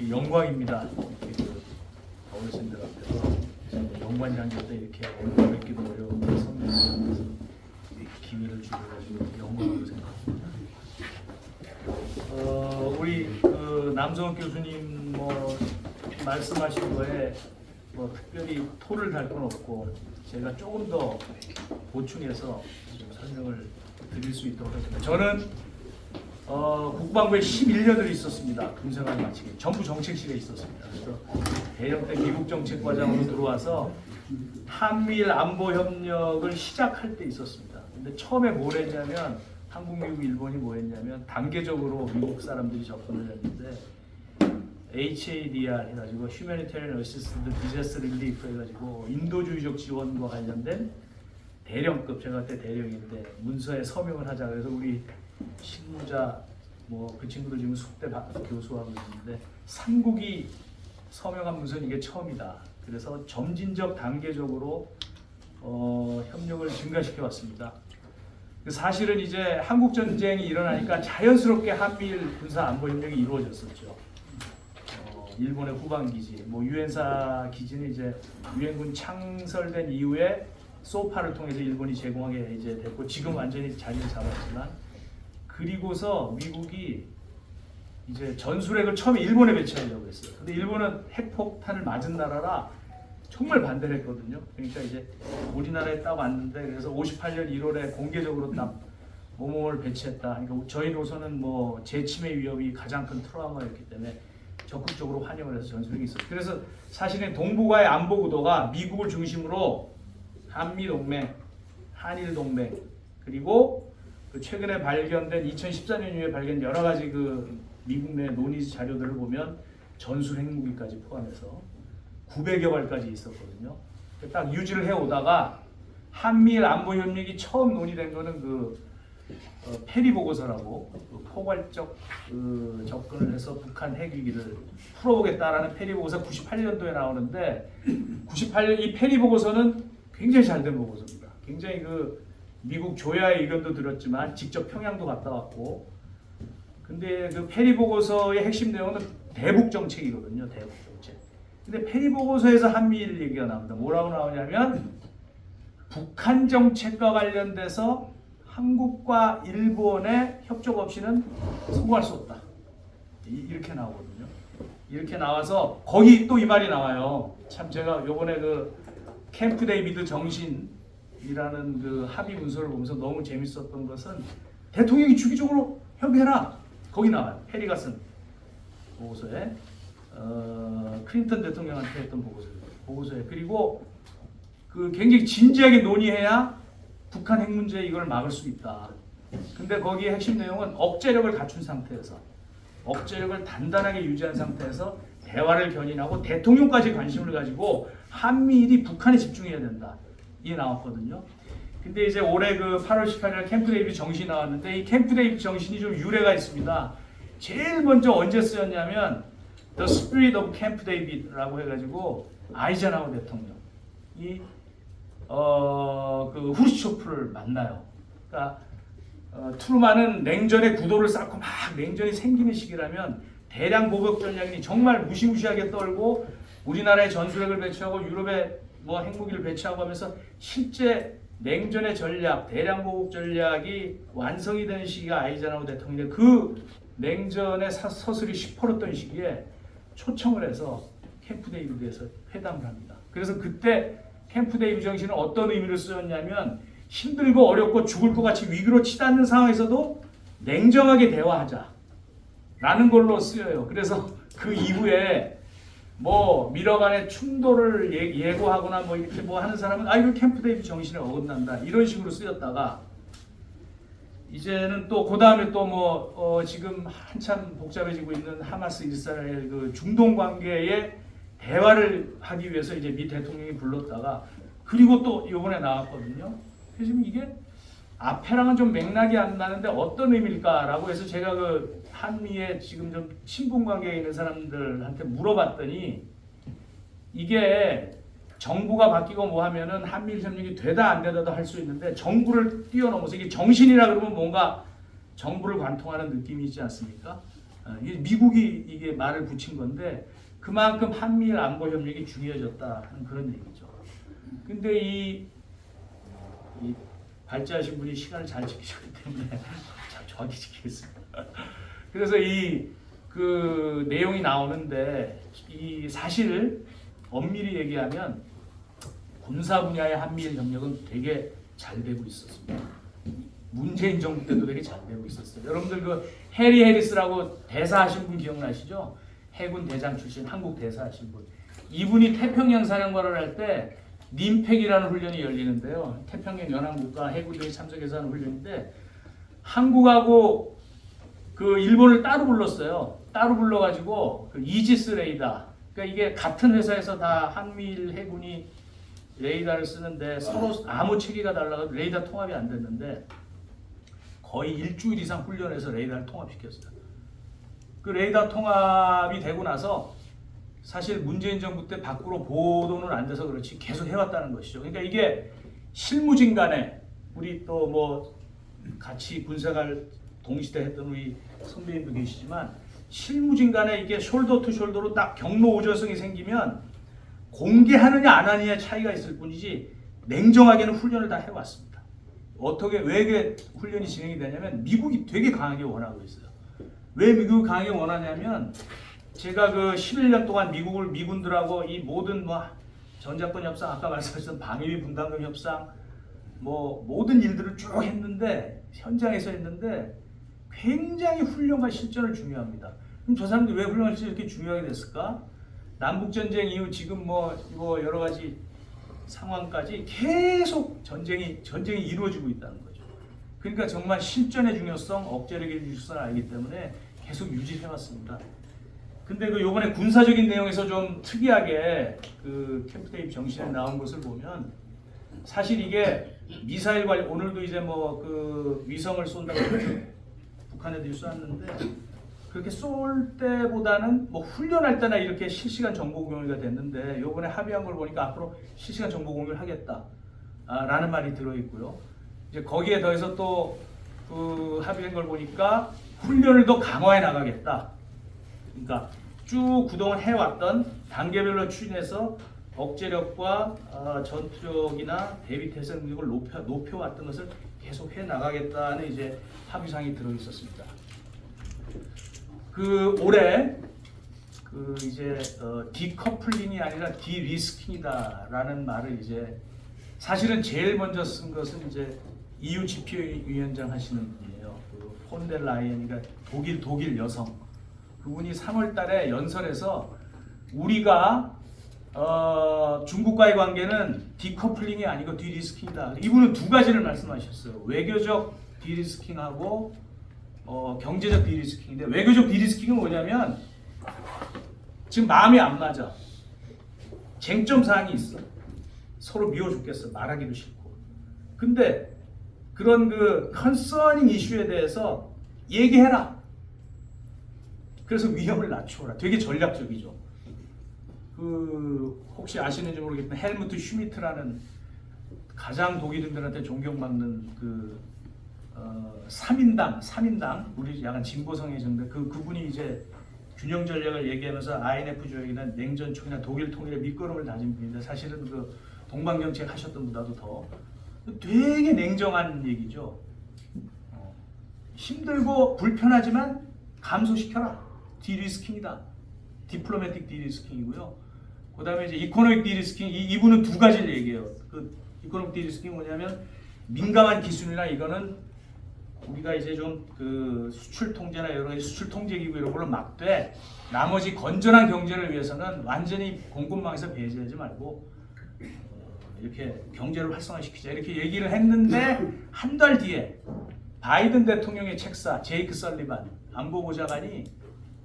영광입니다. 이렇게 그 어르신들 앞에서 영관장교때 이렇게 얼굴 뵙기도 어려운 선배님께서 기회를 주셔가지고 영광으로 생각합니다. 우리 그 남성욱 교수님 뭐 말씀하신 거에 뭐 특별히 토를 달 건 없고 제가 조금 더 보충해서 좀 설명을 드릴 수 있도록 하겠습니다. 저는 국방부에 11년을 있었습니다. 군생활 마치기 전부 정책실에 있었습니다. 그래서 대령 때 미국 정책과장으로 들어와서 한미일 안보 협력을 시작할 때 있었습니다. 근데 처음에 뭘 했냐면 한국, 미국, 일본이 뭐 했냐면 단계적으로 미국 사람들이 접근을 했는데 HADR 해가지고 Humanitarian Assistance Disaster Relief 해가지고 인도주의적 지원과 관련된 대령급, 제가 그때 대령인데 문서에 서명을 하자 그래서 우리 실무자 뭐 그 친구들 지금 숙대 교수하고 있는데 삼국이 서명한 문서는 이게 처음이다. 그래서 점진적 단계적으로 협력을 증가시켜 왔습니다. 사실은 이제 한국 전쟁이 일어나니까 자연스럽게 한미일 군사 안보 협력이 이루어졌었죠. 일본의 후방 기지, 뭐 유엔사 기지는 이제 유엔군 창설된 이후에 소파를 통해서 일본이 제공하게 이제 됐고 지금 완전히 자리를 잡았지만 그리고서 미국이 이제 전술핵을 처음에 일본에 배치하려고 했어요. 근데 일본은 핵폭탄을 맞은 나라라 정말 반대를 했거든요. 그러니까 이제 우리나라에 딱 왔는데 그래서 58년 1월에 공개적으로 딱 모모를 배치했다. 그러니까 저희로서는 뭐 재침해 위협이 가장 큰 트라우마였기 때문에 적극적으로 환영을 해서 전술핵이 있었어요. 그래서 사실은 동북아의 안보 구도가 미국을 중심으로 한미 동맹, 한일 동맹 그리고 그 최근에 발견된 2014년 이후에 발견 여러 가지 그 미국 내 논의 자료들을 보면 전술 핵무기까지 포함해서 900여 발까지 있었거든요. 딱 유지를 해오다가 한미일 안보 협력이 처음 논의된 거는 그 페리 보고서라고 그 포괄적 접근을 해서 북한 핵위기를 풀어보겠다라는 페리 보고서 98년도에 나오는데 98년 이 페리 보고서는 굉장히 잘된 보고서입니다. 굉장히 그 미국 조야의 의견도 들었지만 직접 평양도 갔다 왔고 근데 그 페리 보고서의 핵심 내용은 대북 정책이거든요. 대북 정책. 근데 페리 보고서에서 한미일 얘기가 나옵니다. 뭐라고 나오냐면 북한 정책과 관련돼서 한국과 일본의 협조 없이는 성공할 수 없다. 이렇게 나오거든요. 이렇게 나와서 거기 또 이 말이 나와요. 참 제가 요번에 그 캠프 데이비드 정신이라는 그 합의 문서를 보면서 너무 재밌었던 것은 대통령이 주기적으로 협의해라. 거기 나와요. 해리가 쓴 보고서에 클린턴 대통령한테 했던 보고서에 그리고 그 굉장히 진지하게 논의해야 북한 핵 문제 이걸 막을 수 있다. 근데 거기에 핵심 내용은 억제력을 갖춘 상태에서 억제력을 단단하게 유지한 상태에서 대화를 견인하고 대통령까지 관심을 가지고 한미일이 북한에 집중해야 된다. 이게 나왔거든요. 근데 이제 올해 그 8월 18일 캠프 데이비드 정신이 나왔는데 이 캠프 데이비드 정신이 좀 유래가 있습니다. 제일 먼저 언제 쓰였냐면 The Spirit of Camp David라고 해가지고 아이젠하워 대통령이 그 후르츠초프를 만나요. 그러니까 트루만은 냉전의 구도를 쌓고 막 냉전이 생기는 시기라면 대량 보복 전략이 정말 무시무시하게 떨고 우리나라에 전술핵을 배치하고 유럽에 뭐 핵무기를 배치하고 하면서 실제 냉전의 전략, 대량 보복 전략이 완성이 되는 시기가 아이젠하워 대통령인데 그 냉전의 서슬이 시퍼렀던 시기에 초청을 해서 캠프 데이비드에서 회담을 합니다. 그래서 그때 캠프 데이비드 정신은 어떤 의미를 쓰였냐면 힘들고 어렵고 죽을 것 같이 위기로 치닫는 상황에서도 냉정하게 대화하자 라는 걸로 쓰여요. 그래서 그 이후에 뭐 미러 간의 충돌을 예고하거나 뭐 이렇게 뭐 하는 사람은 이거 캠프 데이비드 정신에 어긋난다 이런 식으로 쓰였다가 이제는 또 그 다음에 또 뭐 지금 한참 복잡해지고 있는 하마스 이스라엘 그 중동 관계에 대화를 하기 위해서 이제 미 대통령이 불렀다가 그리고 또 이번에 나왔거든요. 그래서 지금 이게 앞에랑은 좀 맥락이 안 나는데 어떤 의미일까라고 해서 제가 그 한미에 지금 좀 친분 관계에 있는 사람들한테 물어봤더니 이게 정부가 바뀌고 뭐 하면은 한미일 협력이 되다 안 되다도 할 수 있는데 정부를 뛰어넘어서 이게 정신이라 그러면 뭔가 정부를 관통하는 느낌이 있지 않습니까? 미국이 이게 말을 붙인 건데 그만큼 한미일 안보 협력이 중요해졌다 하는 그런 얘기죠. 근데 이 발제하신 분이 시간을 잘 지키셨기 때문에 참 정확히 지키겠습니다. 그래서 그 내용이 나오는데 이 사실 엄밀히 얘기하면 군사 분야의 한미일 협력은 되게 잘 되고 있었습니다. 문재인 정부 때도 되게 잘 되고 있었어요. 여러분들 그 해리 해리스라고 대사하신 분 기억나시죠? 해군 대장 출신 한국 대사하신 분. 이분이 태평양 사령관을 할 때 님팩이라는 훈련이 열리는데요. 태평양 연합국가 해군들이 참석해서 하는 훈련인데 한국하고 그 일본을 따로 불렀어요. 따로 불러가지고 그 이지스 레이더. 그러니까 이게 같은 회사에서 다 한미일 해군이 레이더를 쓰는데 서로 암호 체계가 달라서 레이더 통합이 안 됐는데 거의 일주일 이상 훈련해서 레이더를 통합시켰어요. 그 레이더 통합이 되고 나서 사실 문재인 정부 때 밖으로 보도는 안 돼서 그렇지 계속 해왔다는 것이죠. 그러니까 이게 실무진 간에 우리 또 뭐 같이 군사갈 동시대 했던 우리 선배님도 계시지만 실무진 간에 이게 숄더 투 숄더로 딱 경로 우전성이 생기면 공개하느냐 안 하느냐 차이가 있을 뿐이지 냉정하게는 훈련을 다 해왔습니다. 어떻게 왜 훈련이 진행이 되냐면 미국이 되게 강하게 원하고 있어요. 왜 미국이 강하게 원하냐면 제가 그 11년 동안 미군들하고 이 모든 뭐 전자권 협상 아까 말씀하셨던 방위비 분담금 협상 뭐 모든 일들을 쭉 했는데 현장에서 했는데 굉장히 훈련과 실전을 중요합니다. 그럼 저 사람들이 왜 훈련과 실전이 이렇게 중요하게 됐을까? 남북전쟁 이후 지금 뭐 여러 가지 상황까지 계속 전쟁이 이루어지고 있다는 거죠. 그러니까 정말 실전의 중요성, 억제력의 중요성을 알기 때문에 계속 유지해왔습니다. 근데 그 요번에 군사적인 내용에서 좀 특이하게 그 캠프 데이비드 정신에 나온 것을 보면 사실 이게 미사일 관련 오늘도 이제 뭐 그 위성을 쏜다고 북한 애들이 쐈는데 그렇게 쏠 때보다는 뭐 훈련할 때나 이렇게 실시간 정보 공유가 됐는데 요번에 합의한 걸 보니까 앞으로 실시간 정보 공유를 하겠다라는 말이 들어 있고요. 이제 거기에 더해서 또 그 합의한 걸 보니까 훈련을 더 강화해 나가겠다. 그러니까 쭉 그동안 해왔던 단계별로 추진해서 억제력과 전투력이나 대비 태세 능력을 높여왔던 것을 계속 해 나가겠다는 이제 합의상이 들어 있었습니다. 그 올해 그 이제 디커플링이 아니라 디리스킹이다라는 말을 이제 사실은 제일 먼저 쓴 것은 이제 EU 집회위원장 하시는 분이에요. 그 폰델 라이언이가 독일 여성. 그분이 3월달에 연설에서 우리가 중국과의 관계는 디커플링이 아니고 디리스킹이다. 이분은 두 가지를 말씀하셨어요. 외교적 디리스킹하고 경제적 디리스킹인데 외교적 디리스킹은 뭐냐면 지금 마음이 안 맞아. 쟁점 사항이 있어. 서로 미워 죽겠어. 말하기도 싫고. 근데 그런 그 컨서닝 이슈에 대해서 얘기해라. 그래서 위험을 낮추어라. 되게 전략적이죠. 그 혹시 아시는지 모르겠지만 헬무트 슈미트라는 가장 독일인들한테 존경받는 그 3인당 우리 약간 진보성의 정대 그분이 이제 균형 전략을 얘기하면서 INF 조약이나 냉전 초기나 독일 통일의 밑거름을 다진 분인데 사실은 그 동방 정책 하셨던 분보다도 더 되게 냉정한 얘기죠. 힘들고 불편하지만 감소시켜라. 디리스킹이다. 디플로매틱 디리스킹이고요. 그 다음에 이제 이코노믹 디리스킹 이분은 두 가지를 얘기해요. 그 이코노믹 디리스킹이 뭐냐면 민감한 기술이나 이거는 우리가 이제 좀 그 수출 통제나 여러 가지 수출 통제 기구 이런 걸로 막되 나머지 건전한 경제를 위해서는 완전히 공급망에서 배제하지 말고 이렇게 경제를 활성화시키자 이렇게 얘기를 했는데 한 달 뒤에 바이든 대통령의 책사 제이크 설리반 안보보좌관이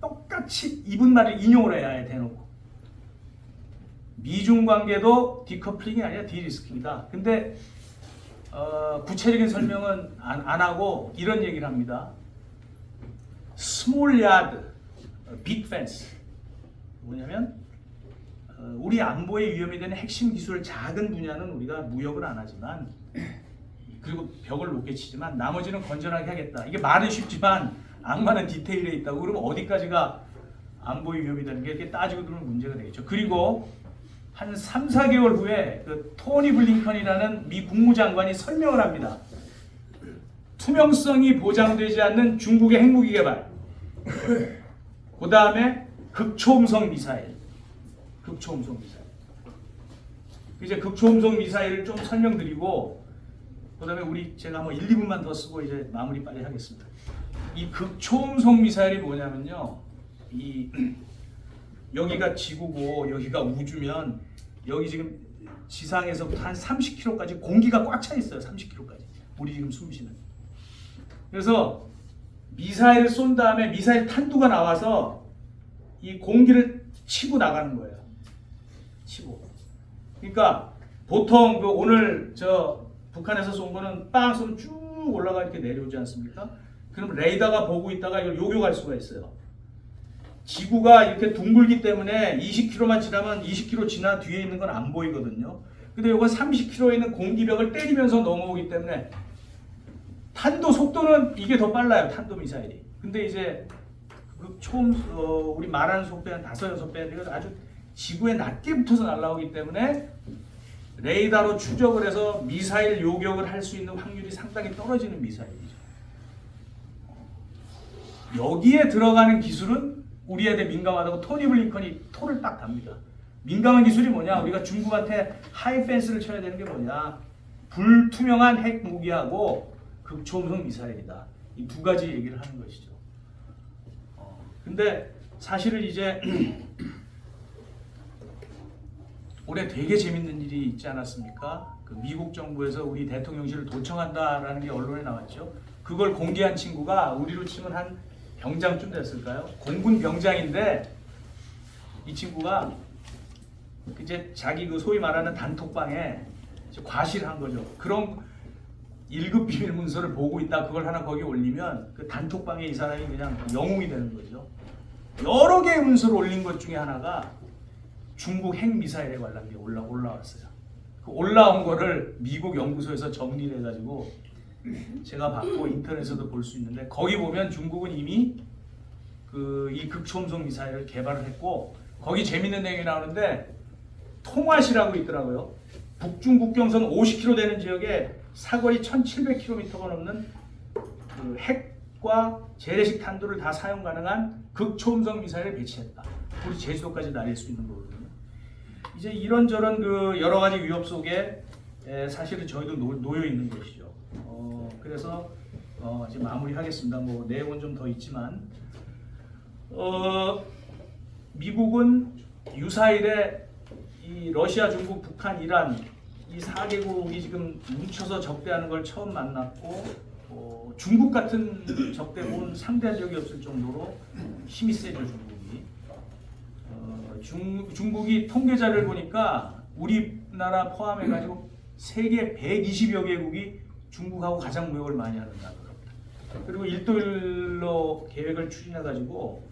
똑같이 이분 말을 인용을 해야 해 대놓고 미중 관계도 디커플링이 아니라 디리스킹이다. 근데 구체적인 설명은 안 하고 이런 얘기를 합니다. 스몰 야드, 빅 펜스 뭐냐면 우리 안보에 위험이 되는 핵심 기술 작은 분야는 우리가 무역을 안 하지만 그리고 벽을 높게 치지만 나머지는 건전하게 하겠다. 이게 말은 쉽지만 악마는 디테일에 있다고 그러면 어디까지가 안보의 위협이 되는 게 이렇게 따지고 들으면 문제가 되겠죠. 그리고 한 3, 4개월 후에 그 토니 블링컨이라는 미 국무장관이 설명을 합니다. 투명성이 보장되지 않는 중국의 핵무기 개발, 그 다음에 극초음속 미사일. 이제 극초음속 미사일을 좀 설명드리고, 그 다음에 제가 한번 1, 2분만 더 쓰고 이제 마무리 빨리 하겠습니다. 이 극초음속 미사일이 뭐냐면요, 여기가 지구고 여기가 우주면 여기 지금 지상에서부터 한 30km까지 공기가 꽉 차 있어요. 30km까지. 우리 지금 숨 쉬는. 그래서 미사일을 쏜 다음에 미사일 탄두가 나와서 이 공기를 치고 나가는 거예요. 그러니까 보통 오늘 북한에서 쏜 거는 빵 쏘면 쭉 올라가 이렇게 내려오지 않습니까? 그럼 레이더가 보고 있다가 이걸 요격할 수가 있어요. 지구가 이렇게 둥글기 때문에 20km만 지나면 20km 지나 뒤에 있는 건 안 보이거든요. 근데 이건 30km에 있는 공기벽을 때리면서 넘어오기 때문에 탄도 속도는 이게 더 빨라요. 탄도 미사일이. 근데 이제 우리 말하는 속도의 한 5, 6배, 아주 지구에 낮게 붙어서 날아오기 때문에 레이더로 추적을 해서 미사일 요격을 할 수 있는 확률이 상당히 떨어지는 미사일이죠. 여기에 들어가는 기술은 우리 애들 민감하다고 토니 블링컨이 토를 딱 답니다. 민감한 기술이 뭐냐? 우리가 중국한테 하이펜스를 쳐야 되는 게 뭐냐? 불투명한 핵 무기하고 극초음속 미사일이다. 이 두 가지 얘기를 하는 것이죠. 근데 사실은 이제 올해 되게 재밌는 일이 있지 않았습니까? 그 미국 정부에서 우리 대통령실을 도청한다라는 게 언론에 나왔죠. 그걸 공개한 친구가 우리로 치면 한 병장쯤 됐을까요? 공군 병장인데 이 친구가 이제 자기 소위 말하는 단톡방에 과시를 한 거죠. 그런 1급 비밀 문서를 보고 있다. 그걸 하나 거기 올리면 그 단톡방에 이 사람이 그냥 영웅이 되는 거죠. 여러 개의 문서를 올린 것 중에 하나가 중국 핵미사일에 관한 게 올라왔어요. 그 올라온 거를 미국 연구소에서 정리를 해가지고 제가 봤고 인터넷에서도 볼 수 있는데 거기 보면 중국은 이미 이 극초음속 미사일을 개발을 했고 거기 재밌는 내용이 나오는데 통화시라고 있더라고요. 북중 국경선 50km 되는 지역에 사거리 1700km가 넘는 그 핵과 재래식 탄두를 다 사용 가능한 극초음속 미사일을 배치했다. 우리 제주도까지 날릴 수 있는 거거든요. 이제 이런저런 여러 가지 위협 속에 사실은 저희도 놓여 있는 것이죠. 그래서 이제 마무리하겠습니다. 뭐 내용은 좀 더 있지만 미국은 유사일에 이 러시아, 중국, 북한, 이란 이 4개국이 지금 뭉쳐서 적대하는 걸 처음 만났고 중국 같은 적대국은 상대한 적이 없을 정도로 힘이 세죠. 중국이 통계자를 보니까 우리나라 포함해가지고 세계 120여 개국이 중국하고 가장 무역을 많이 하는다. 그리고 1대1로 계획을 추진해가지고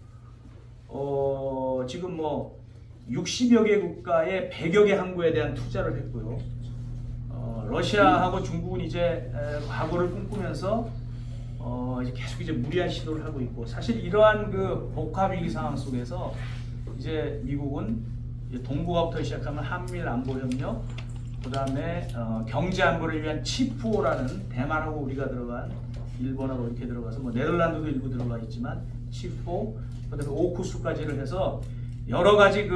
지금 뭐 60여 개 국가의 100여 개 항구에 대한 투자를 했고요. 러시아하고 중국은 이제 과거를 꿈꾸면서 이제 계속 이제 무리한 시도를 하고 있고 사실 이러한 복합 위기 상황 속에서 이제 미국은 이제 동북아부터 시작하면 한미일 안보 협력, 그 다음에 경제 안보를 위한 치포라는 대만하고 우리가 들어간 일본하고 이렇게 들어가서 뭐 네덜란드도 일부 들어가 있지만 치포, 그다음에 오쿠스까지를 해서 여러 가지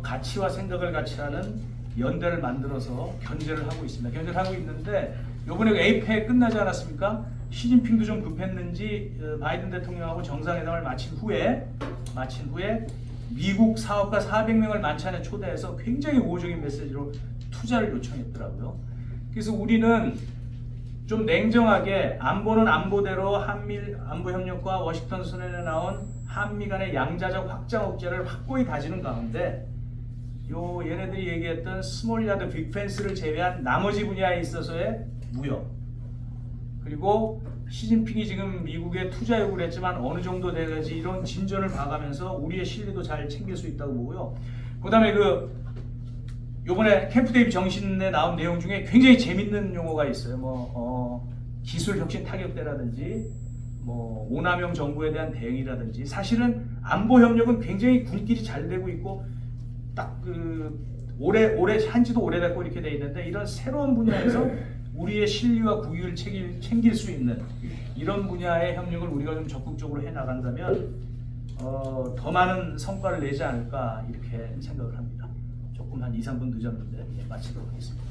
가치와 생각을 같이 하는 연대를 만들어서 견제를 하고 있습니다. 견제를 하고 있는데 이번에 에이펙 끝나지 않았습니까? 시진핑도 좀 급했는지 바이든 대통령하고 정상회담을 마친 후에 미국 사업가 400명을 만찬에 초대해서 굉장히 우호적인 메시지로 투자를 요청했더라고요. 그래서 우리는 좀 냉정하게 안보는 안보대로 한미일 안보협력과 워싱턴 선언에 나온 한미 간의 양자적 확장 억제를 확고히 다지는 가운데 얘네들이 얘기했던 스몰 야드 빅 펜스를 제외한 나머지 분야에 있어서의 무역, 그리고 시진핑이 지금 미국에 투자 요구를 했지만 어느 정도 돼야지 이런 진전을 봐가면서 우리의 실리도 잘 챙길 수 있다고 보고요. 그 다음에 요번에 캠프 데이비드 정신에 나온 내용 중에 굉장히 재밌는 용어가 있어요. 기술 혁신 타격대라든지 뭐 오남용 정부에 대한 대응이라든지 사실은 안보 협력은 굉장히 군끼리 잘 되고 있고 딱 그 오래 한지도 오래됐고 이렇게 돼 있는데 이런 새로운 분야에서 우리의 실리와 국익을 챙길 수 있는 이런 분야의 협력을 우리가 좀 적극적으로 해 나간다면 더 많은 성과를 내지 않을까 이렇게 생각을 합니다. 조금 한 2, 3분 늦었는데 마치도록 하겠습니다.